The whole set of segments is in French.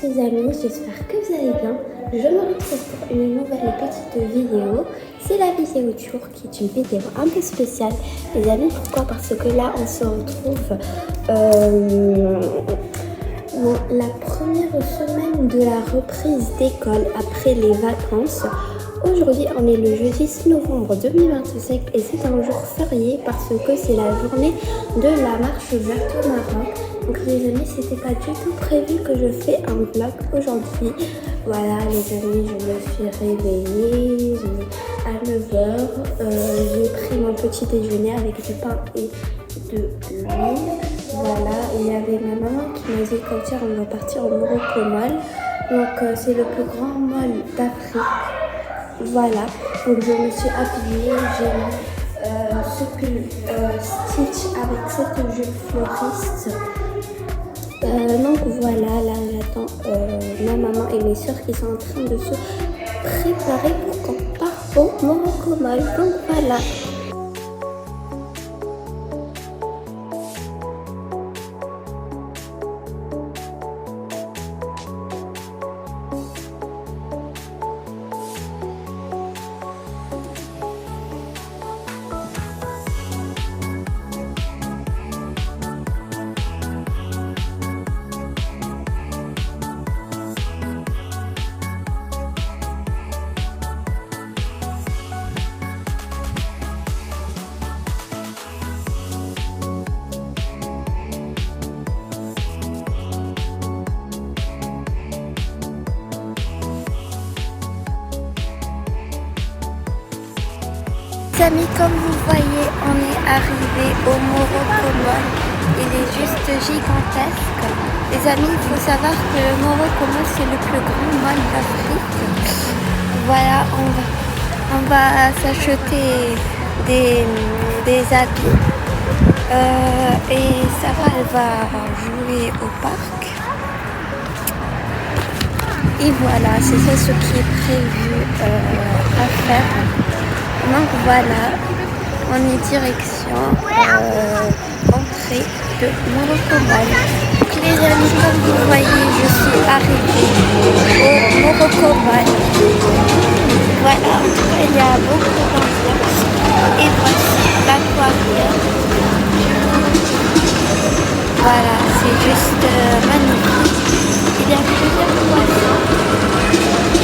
les amis, j'espère que vous allez bien. Je me retrouve pour une nouvelle petite vidéo. C'est la vidéo du jour qui est une vidéo un peu spéciale. Les amis, pourquoi? Parce que là, on se retrouve dans la première semaine de la reprise d'école après les vacances. Aujourd'hui, on est le jeudi 6 novembre 2025 et c'est un jour férié parce que c'est la journée de la marche verte au Maroc. Donc les amis, c'était pas du tout prévu que je fais un vlog aujourd'hui. Voilà les amis, je me suis réveillée à 9h. J'ai pris mon petit déjeuner avec du pain et de l'huile. Voilà, il y avait ma maman qui m'a dit qu'au on va partir au Morocco Mall. Donc c'est le plus grand mall d'Afrique. Voilà, donc je me suis habillée, j'ai mis ce pull Stitch avec cette jupe fleuriste. Donc voilà, là j'attends ma maman et mes soeurs qui sont en train de se préparer pour qu'on parte au Morocco Mall. Donc voilà. Les amis, comme vous voyez, on est arrivé au Morocco Mall. Il est juste gigantesque. Les amis, il faut savoir que le Morocco Mall, c'est le plus grand mall d'Afrique. Voilà, on va s'acheter des habits. Et Sarah, elle va jouer au parc. Et voilà, c'est ça ce qui est prévu à faire. Donc voilà, on est direction entrée de Morocco Mall. Donc les amis, comme vous voyez, je suis arrivée au Morocco Mall. Voilà, il y a beaucoup d'ambiance. Et voici l'aquarium. Voilà, c'est juste magnifique. Il y a plusieurs poissons.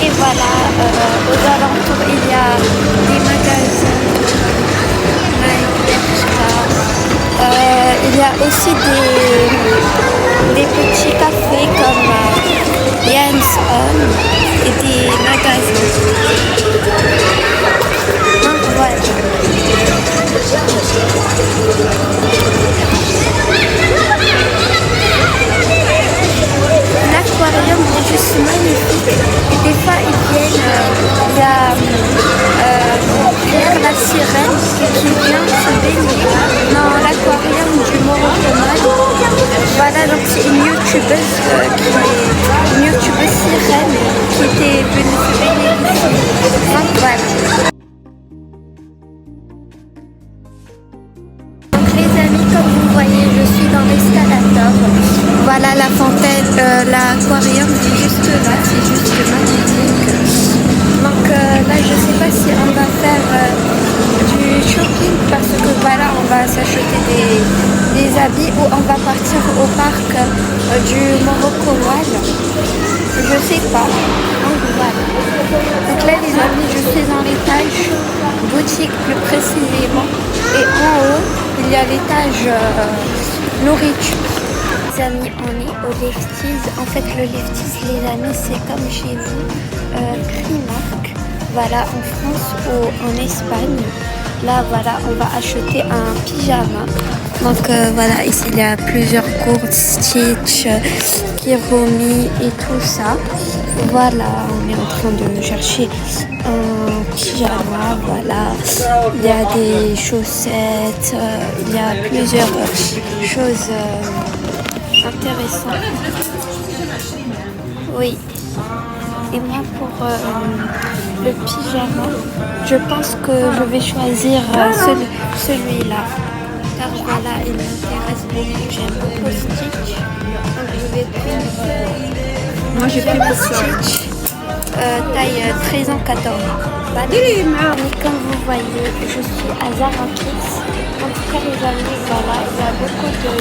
Et voilà, aux alentours, il y a des magasins, il y a aussi des petits cafés comme Jens On et des magasins. Donc voilà. L'aquarium est juste magnifique et des fois ils viennent, il y a la sirène qui vient se baigner dans l'aquarium du Morocco Mall. Voilà, donc c'est une youtubeuse sirène qui était venue se baigner ici. Donc voilà. Donc les amis, comme vous voyez, je suis dans l'escalator. Voilà la fontaine, l'aquarium est juste là, c'est juste magnifique. Donc là je sais pas si on va faire du shopping parce que voilà on va s'acheter des habits ou on va partir au parc du Morocco Mall. Je sais pas. Donc voilà. Donc là les amis, je suis dans l'étage boutique plus précisément et en haut il y a l'étage nourriture. Les amis, on est au Lefties. En fait, le Lefties, les amis, c'est comme chez nous, Primark. Voilà, en France ou en Espagne. Là, voilà, on va acheter un pyjama. Donc, voilà, ici, il y a plusieurs courses, Stitch, Kiromi et tout ça. Voilà, on est en train de chercher un pyjama. Voilà, il y a des chaussettes, il y a plusieurs choses intéressant. Oui. Et moi pour le pyjama, je pense que je vais choisir celui-là. Car voilà, il m'intéresse beaucoup. J'aime beaucoup Stitch. Donc je vais prendre Moi j'ai pris pour ça. Stitch, taille 13 ans, 14 ans. Voilà. Et comme vous voyez, je suis à Zara Kids. En tout cas, les amis, voilà, il y a beaucoup de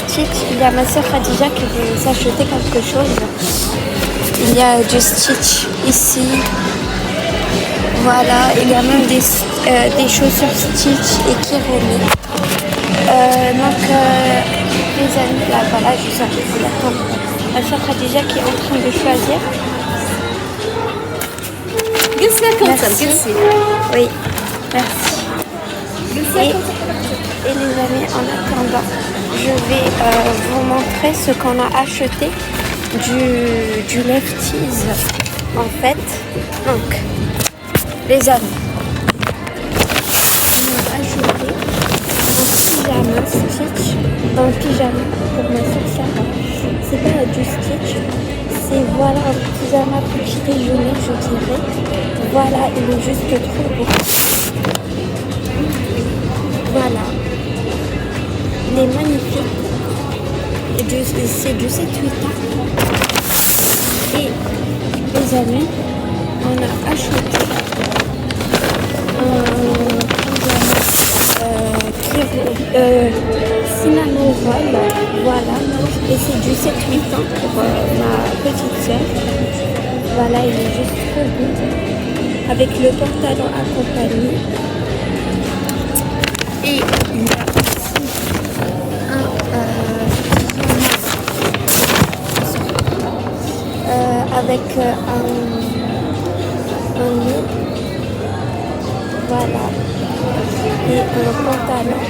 Stitch. Il y a ma soeur Khadija qui veut s'acheter quelque chose. Il y a du Stitch ici. Voilà, il y a même des chaussures Stitch et Kironi. Les amis, là, voilà, je suis arrivée à l'attendre. Ma soeur Khadija qui est en train de choisir. Merci. Oui, merci. Et les amis, en attendant, je vais vous montrer ce qu'on a acheté du Lefties en fait. Donc, les amis, on a acheté un Stitch, un pyjama pour ma soeur Sarah. C'est pas du Stitch, c'est voilà un pyjama petit déjeuner, je dirais. Voilà, il est juste trop beau. Voilà, il est magnifique. C'est du 7-8 ans. Et les amis, on a acheté un cinnamon roll, voilà, et c'est du 7-8 ans pour ma petite soeur. Voilà, il est juste trop beau avec le pantalon accompagné. Et il y a aussi avec un nœud, voilà, et un pantalon.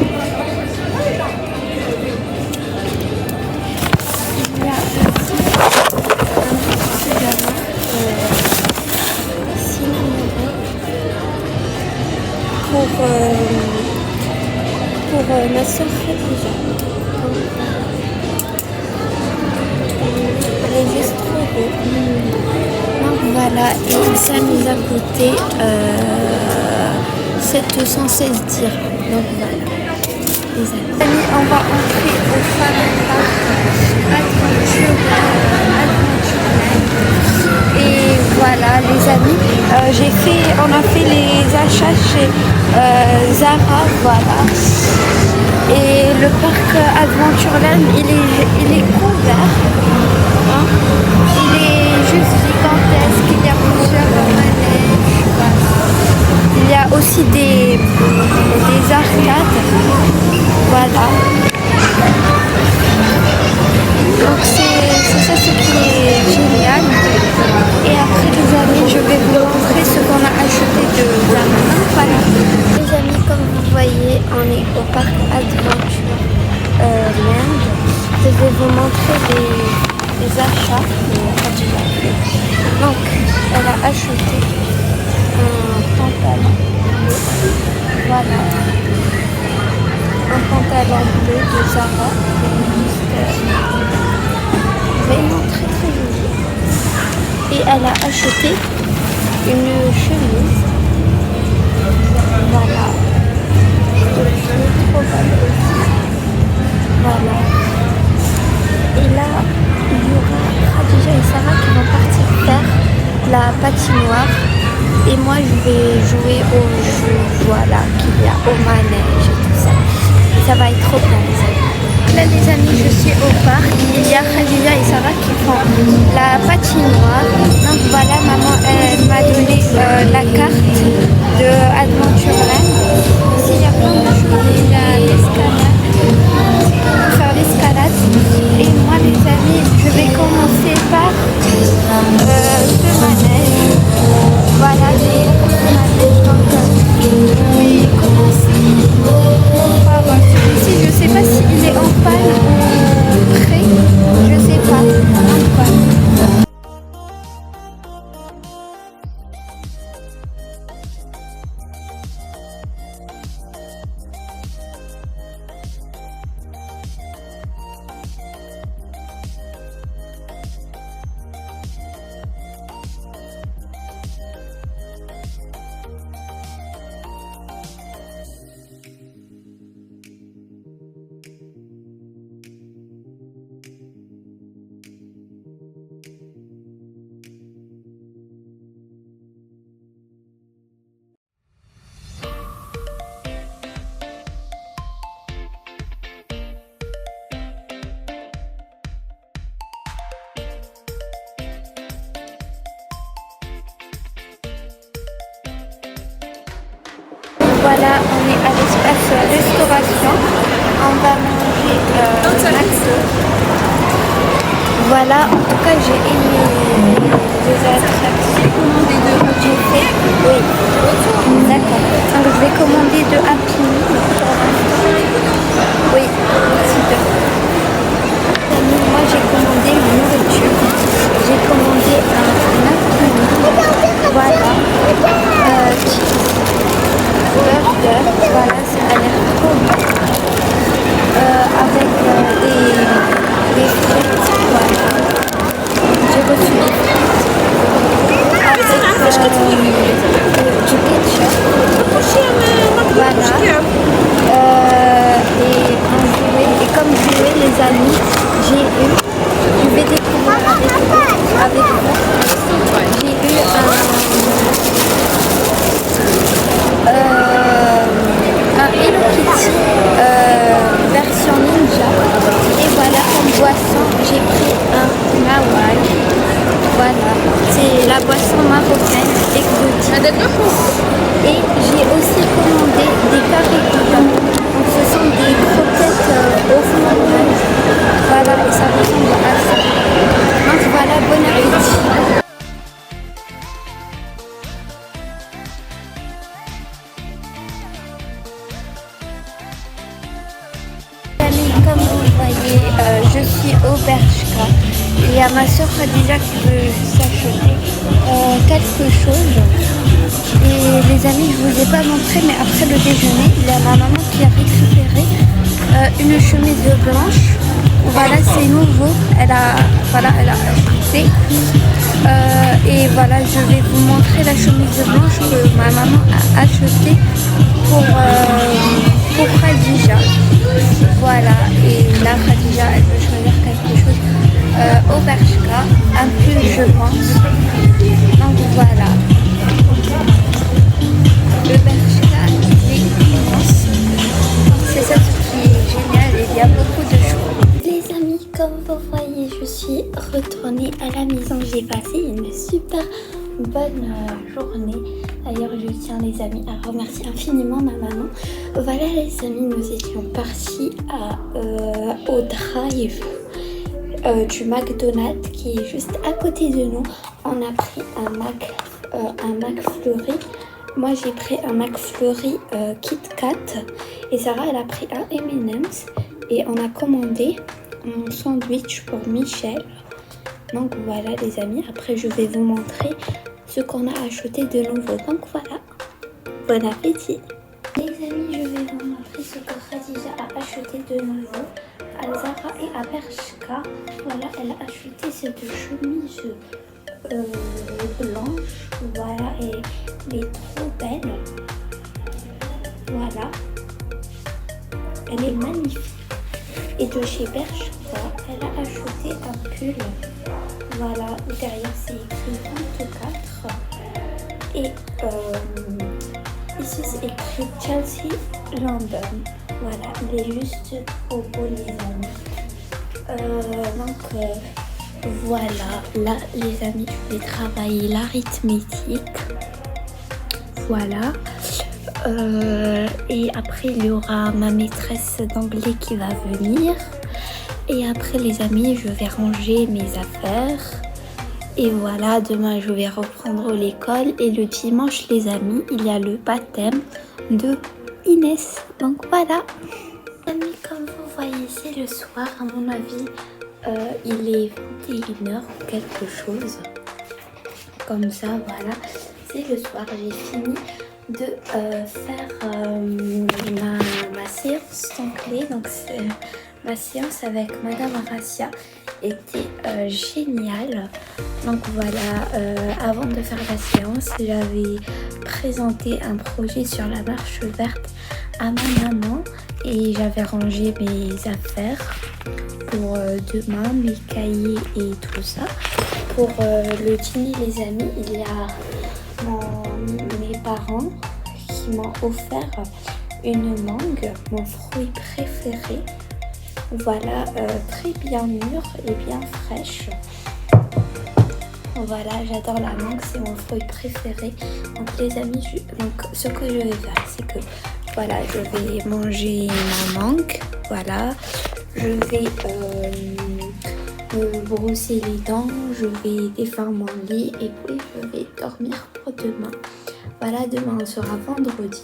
Il y a aussi un pyjama cinnamon pour ma soeur Khadija. Elle est juste trop beau. Donc voilà, et ça nous a coûté 716 dirhams. Donc voilà, les amis, on va entrer au fameux parc Adventureland. Et voilà, les amis, on a fait les achats chez Zara, voilà. Et le parc Adventureland, il est couvert. Hein. Il est juste gigantesque, il y a plusieurs manèges. Voilà. Il y a aussi des arcades. Voilà. Donc c'est ça ce qui est génial. Et après les amis, je vais vous montrer ce qu'on a acheté de Zara. Voilà. Les amis, comme vous voyez, on est au parc Adventureland. Je vais vous montrer les achats de Khadija. Donc, elle a acheté un pantalon bleu. Voilà. Un pantalon bleu de Zara. Vraiment très très joli. Et elle a acheté une chemise. Voilà. Je trouve trop belle aussi. Voilà. Et là, il y aura Khadija et Sarah qui vont partir faire la patinoire. Et moi, je vais jouer au jeu, voilà, qu'il y a au manège et tout ça. Et ça va être trop bien, les amis. Là, les amis, je suis au parc. Il y a Khadija et Sarah qui font la patinoire. Donc voilà, maman, elle m'a donné la carte de Adventureland. Ici, il y a plein de choses. Il y a l'escalade. Faire l'escalade. Et moi, les amis, je vais commencer par ce manège. Voilà, j'ai ce manège. Donc, je vais commencer par celui-ci. Je sais pas s'il est en panne ou prêt. Je sais pas. En panne. Voilà, on est à l'espace restauration. On va manger McDo. Voilà, en tout cas j'ai aimé les attractions. J'ai fait. Oui. D'accord. Donc je vais commander de Happy Meal. Oui, super. Moi j'ai commandé une nourriture. J'ai commandé un Happy Meal. Voilà. Burger, voilà, ça a l'air trop bon. Avec des frites, voilà. J'ai reçu des frites. Avec du ketchup. Voilà. Et un jouet. Et comme jouet, les amis, je vais découvrir avec vous. J'ai eu un Hello Kitty version ninja. Et voilà, comme boisson, j'ai pris un Nawal. Voilà, c'est la boisson marocaine exotique. Et j'ai aussi commandé des carrés. Donc ce sont des croquettes au fromage. Voilà, et ça ressemble à ça. Donc voilà, bon appétit. Comme vous voyez, je suis au Bershka. Il y a ma soeur Khadija qui veut s'acheter quelque chose. Et les amis, je vous ai pas montré, mais après le déjeuner, il y a ma maman qui a récupéré une chemise blanche. Voilà, c'est nouveau. Elle a acheté. Et voilà, je vais vous montrer la chemise blanche que ma maman a achetée pour Khadija. Voilà, et là Khadija elle veut choisir quelque chose au Bershka, un pull je pense. Donc voilà, le Bershka il est immense. C'est ça ce qui est génial, et il y a beaucoup de choses. Les amis, comme vous voyez, je suis retournée à la maison. J'ai passé une super bonne journée. D'ailleurs, je tiens les amis à remercier infiniment ma maman. Voilà les amis, nous étions partis au drive du McDonald's qui est juste à côté de nous. On a pris un McFlurry. Moi j'ai pris un McFlurry Kit Kat et Sarah elle a pris un M&M's et on a commandé un sandwich pour Michel. Donc voilà les amis, après je vais vous montrer ce qu'on a acheté de nouveau. Donc voilà, bon appétit. Les amis, je vais vous montrer ce que Khadija a acheté de nouveau à Zara et à Bershka. Voilà, elle a acheté cette chemise blanche. Voilà, et elle est trop belle. Voilà, elle est magnifique. Et de chez Bershka, elle a acheté un pull. Voilà, derrière c'est écrit 24. Et ici c'est écrit Chelsea London. Voilà, il est juste trop beau les amis. Voilà, là les amis, je vais travailler l'arithmétique. Voilà. Et après il y aura ma maîtresse d'anglais qui va venir. Et après les amis, je vais ranger mes affaires. Et voilà, demain je vais reprendre l'école. Et le dimanche les amis, il y a le baptême de Inès. Donc voilà. Les amis, comme vous voyez, c'est le soir. À mon avis, il est 21h ou quelque chose. Comme ça, voilà. C'est le soir. J'ai fini de faire ma séance d'anglais. Donc ma séance avec Madame Aracia était géniale. Donc voilà, avant de faire la séance, j'avais présenté un projet sur la marche verte à ma maman et j'avais rangé mes affaires pour demain, mes cahiers et tout ça. Pour le dîner les amis, il y a mes parents qui m'ont offert une mangue, mon fruit préféré. Voilà, très bien mûre et bien fraîche. Voilà, j'adore la mangue, c'est mon fruit préféré. Donc les amis, donc ce que je vais faire, c'est que voilà, je vais manger ma mangue. Voilà, je vais me brosser les dents, je vais défaire mon lit et puis je vais dormir pour demain. Voilà, demain sera vendredi.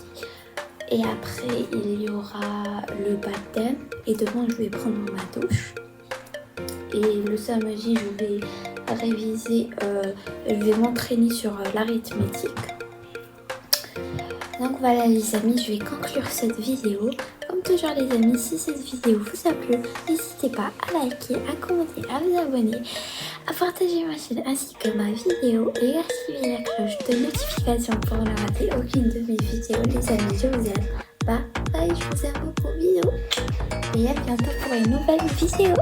Et après, il y aura le baptême. Et demain, je vais prendre ma douche. Et le samedi, je vais réviser, je vais m'entraîner sur l'arithmétique. Donc voilà les amis, je vais conclure cette vidéo. Comme toujours les amis, si cette vidéo vous a plu, n'hésitez pas à liker, à commenter, à vous abonner, à partager ma chaîne ainsi que ma vidéo et à activer la cloche de notification pour ne rater aucune de mes vidéos. Les amis, je vous aime. Bye bye, je vous aime beaucoup, bisous. Et à bientôt pour une nouvelle vidéo.